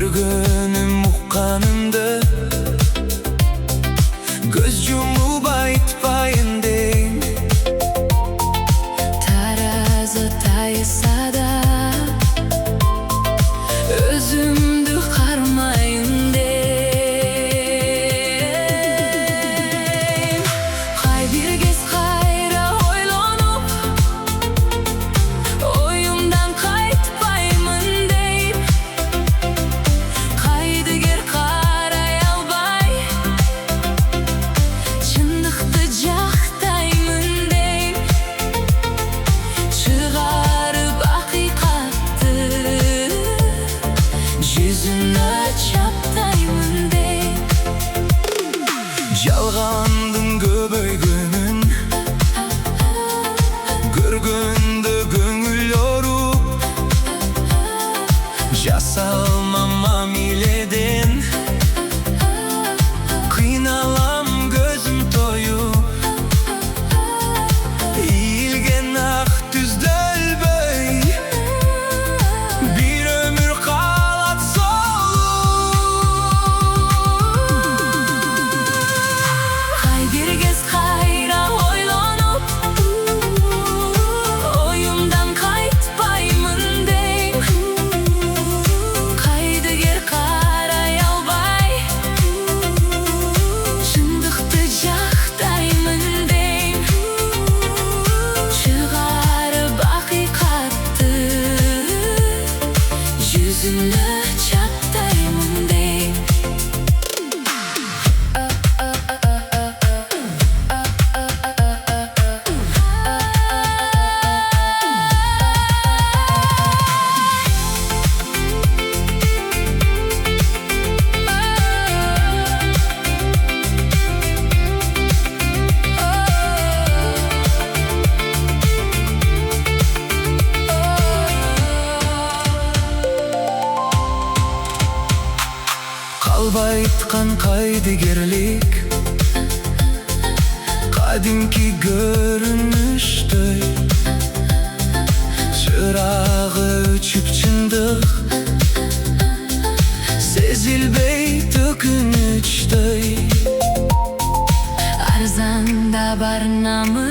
Көргөнүм укканымды көз жумуп айтпайын дейм. Таразы тайса да өзүмдү кармайын дейм. Кай бир кез кайра ойлонуп оюмдан кайтпаймын дейм. Кайдыгер карай албай чындыкты жактаймын дейм. Чыгарып акыйкатты жүзүнө чаптаймын дейм. Жалгандын көбөйгөнүн көргөндө көңүл оруп, жасалмам мамиледен кыйналам көзүм тоюп. Ийилген ак түздө өлбөй бир өмүр калат солуп. Кай бир кез кайра ойлонуп оюмдан кайтпаймын дейм. Кайдыгер карай албай чындыкты жактаймын дейм. Чыгарып акыйкатты жүзүнө чаптаймын дейм. Калбайткан кайдыгерлик кадимки көрүнүштөй, чырагы өчүп чындык сезилбей төкүнүчтөй. Арзанда бар намы